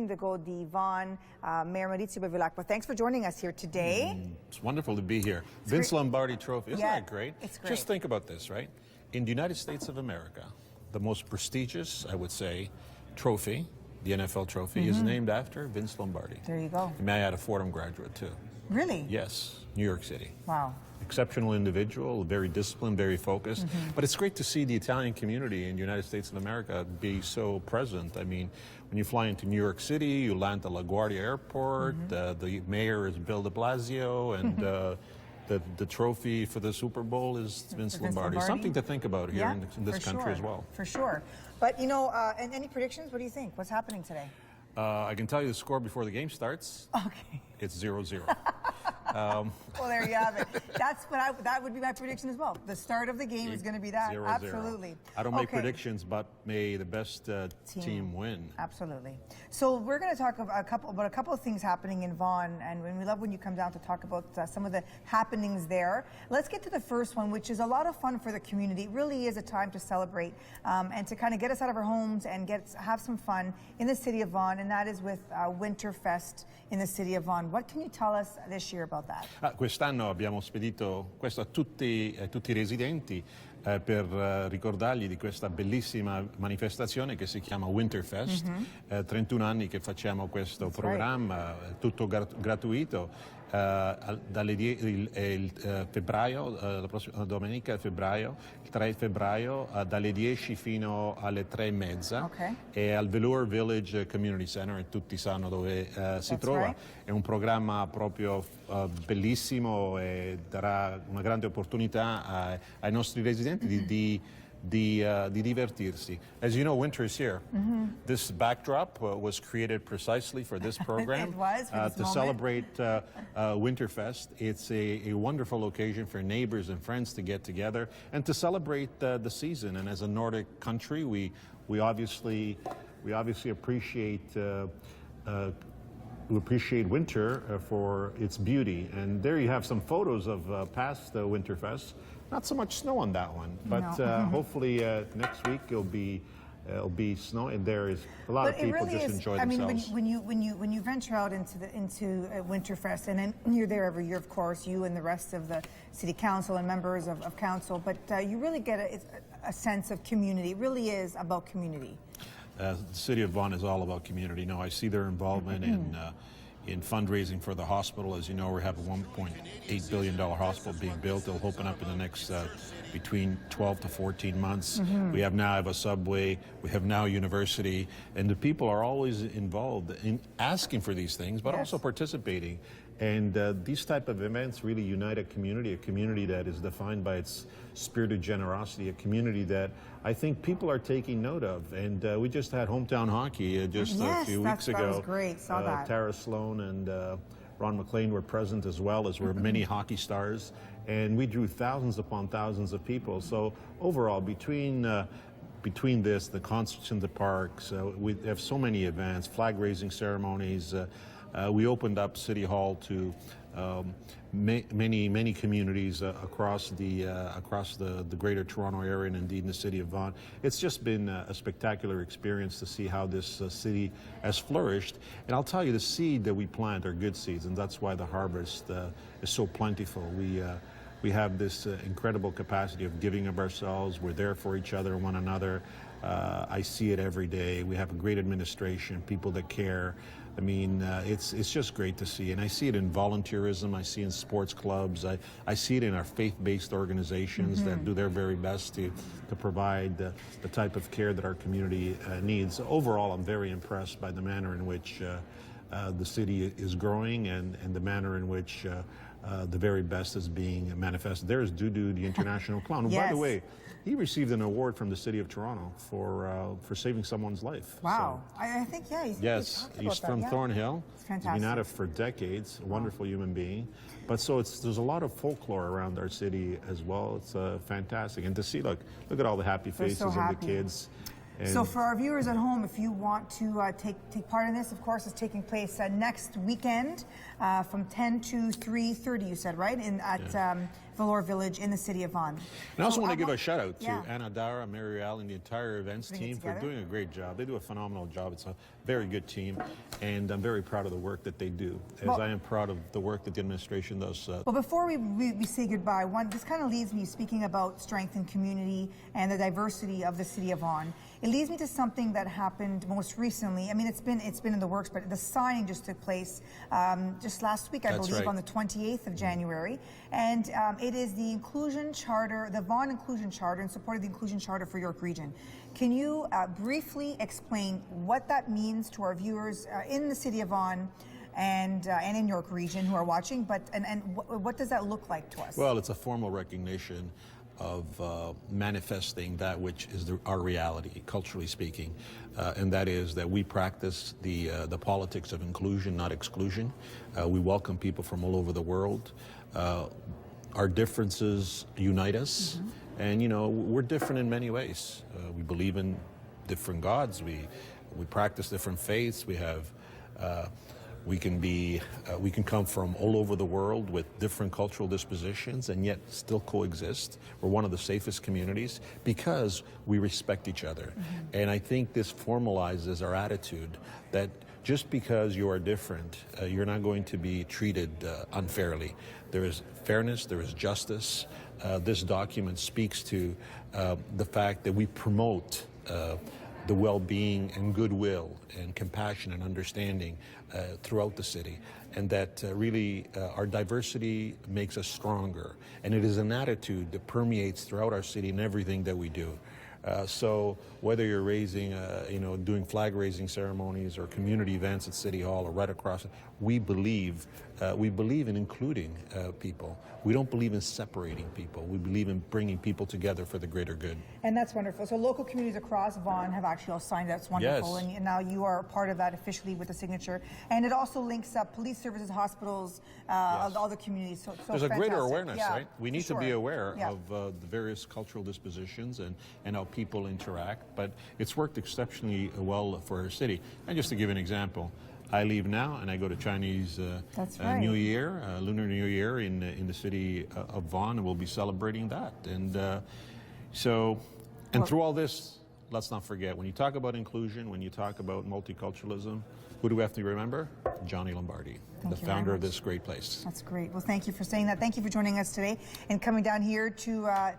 to go, the Vaughan Mayor Maurizio Bevilacqua. Thanks for joining us here today. It's wonderful to be here. Vince Lombardi Trophy, isn't that great? It's great. Just think about this, right? In the United States of America, the most prestigious, I would say, trophy, the NFL trophy, is named after Vince Lombardi. There you go. And may I add, a Fordham graduate, too. Really? Yes, New York City. Wow. Exceptional individual, very disciplined, very focused. But it's great to see the Italian community in the United States of America be so present. I mean, when you fly into New York City, you land at LaGuardia Airport, the mayor is Bill de Blasio, and the trophy for the Super Bowl is Vince Lombardi. Something to think about here in this country as well. For sure. But, you know, and any predictions? What do you think? What's happening today? I can tell you the score before the game starts. Okay. It's 0-0. Well, there you have it. That would be my prediction as well. The start of the game is going to be that. 0-0. Absolutely. I don't make predictions, but may the best team win. Absolutely. So we're going to talk about a couple of things happening in Vaughan, and we love when you come down to talk about some of the happenings there. Let's get to the first one, which is a lot of fun for the community. It really is a time to celebrate and to kind of get us out of our homes and have some fun in the City of Vaughan, and that is with Winterfest in the City of Vaughan. What can you tell us this year about that? Quest'anno abbiamo spedito questo a tutti i residenti per ricordargli di questa bellissima manifestazione che si chiama Winterfest. 31 anni che facciamo questo programma, tutto gratuito. Il febbraio, la prossima domenica, febbraio, il 3 febbraio, dalle 10 fino alle 3:30, e al Vellore Village Community Center, e tutti sanno dove si trova. È un programma proprio bellissimo e darà una grande opportunità ai nostri residenti di divertirsi. As you know, winter is here. This backdrop was created precisely for this program. It was, for this to moment. celebrate Winterfest. It's a wonderful occasion for neighbors and friends to get together and to celebrate the season. And as a Nordic country, we obviously appreciate winter for its beauty. And there you have some photos of past Winterfest. Not so much snow on that one, but hopefully next week it'll be snow, and there is a lot of people just enjoy themselves. I mean, when you venture out into Winterfest, and then you're there every year, of course, you and the rest of the city council and members of council, but you really get a sense of community. It really is about community. The City of Vaughan is all about community. I see their involvement in fundraising for the hospital. As you know, we have a $1.8 billion hospital being built. It'll open up in the next between 12 to 14 months. We have a subway, we have now a university, and the people are always involved in asking for these things, but also participating. And these type of events really unite a community that is defined by its spirit of generosity, a community that I think people are taking note of. And we just had hometown hockey just a few weeks ago. That was great. Saw that. Tara Sloan and Ron McLean were present as well, as were many hockey stars. And we drew thousands upon thousands of people. So overall, between this, the concerts in the parks, we have so many events, flag-raising ceremonies. We opened up City Hall to many communities across the Greater Toronto area, and indeed in the City of Vaughan. It's just been a spectacular experience to see how this city has flourished. And I'll tell you, the seed that we plant are good seeds, and that's why the harvest is so plentiful. We have this incredible capacity of giving of ourselves. We're there for each other, one another. I see it every day. We have a great administration, people that care. I mean, it's just great to see. And I see it in volunteerism. I see it in sports clubs. I see it in our faith-based organizations that do their very best to provide the type of care that our community needs. Overall, I'm very impressed by the manner in which the city is growing and the manner in which the very best is being manifested. There's Dudu, the international clown. Yes. By the way, he received an award from the City of Toronto for saving someone's life. Wow. So, I think, he's from Thornhill. It's fantastic. He's been at it for decades, a wonderful human being. But so there's a lot of folklore around our city as well. It's fantastic. And to see, look at all the happy faces of the kids. So for our viewers at home, if you want to take part in this, of course, it's taking place next weekend from 10 to 3:30, you said, right? At Vellore Village in the City of Vaughan. And I also want to give a shout out to Anna Dara, Mary Al, and the entire events team for doing a great job. They do a phenomenal job. It's a very good team, and I'm very proud of the work that they do, as I am proud of the work that the administration does. Well, before we say goodbye, this kind of leads me, speaking about strength and community and the diversity of the City of Vaughan, it leads me to something that happened most recently. I mean, it's been in the works, but the signing just took place just last week, I believe, on the 28th of January. And it is the Inclusion Charter, the Vaughan Inclusion Charter, in support of the Inclusion Charter for York Region. Can you briefly explain what that means to our viewers in the City of Vaughan and in York Region who are watching, and what does that look like to us? Well, it's a formal recognition of manifesting that which is our reality, culturally speaking, and that is that we practice the politics of inclusion, not exclusion. We welcome people from all over the world. Our differences unite us, and we're different in many ways. We believe in different gods. We practice different faiths. We can come from all over the world with different cultural dispositions and yet still coexist. We're one of the safest communities because we respect each other. And I think this formalizes our attitude that just because you are different, you're not going to be treated unfairly. There is fairness, there is justice. This document speaks to the fact that we promote the well-being and goodwill and compassion and understanding throughout the city, and that really our diversity makes us stronger, and it is an attitude that permeates throughout our city and everything that we do. So whether you're doing flag raising ceremonies or community events at City Hall or right across, we believe in including people. We don't believe in separating people. We believe in bringing people together for the greater good. And that's wonderful. So local communities across Vaughan have actually all signed that. It's wonderful. Yes. And now you are part of that officially with the signature. And it also links up police services, hospitals, all the communities. So there's a greater awareness, right? We need to be aware of the various cultural dispositions and how people interact. But it's worked exceptionally well for our city. And just to give an example, I leave now and I go to Chinese New Year, Lunar New Year in the city of Vaughan, and we'll be celebrating that. And through all this, let's not forget, when you talk about inclusion, when you talk about multiculturalism, who do we have to remember? Johnny Lombardi, the founder of this great place. That's great. Well, thank you for saying that. Thank you for joining us today and coming down here to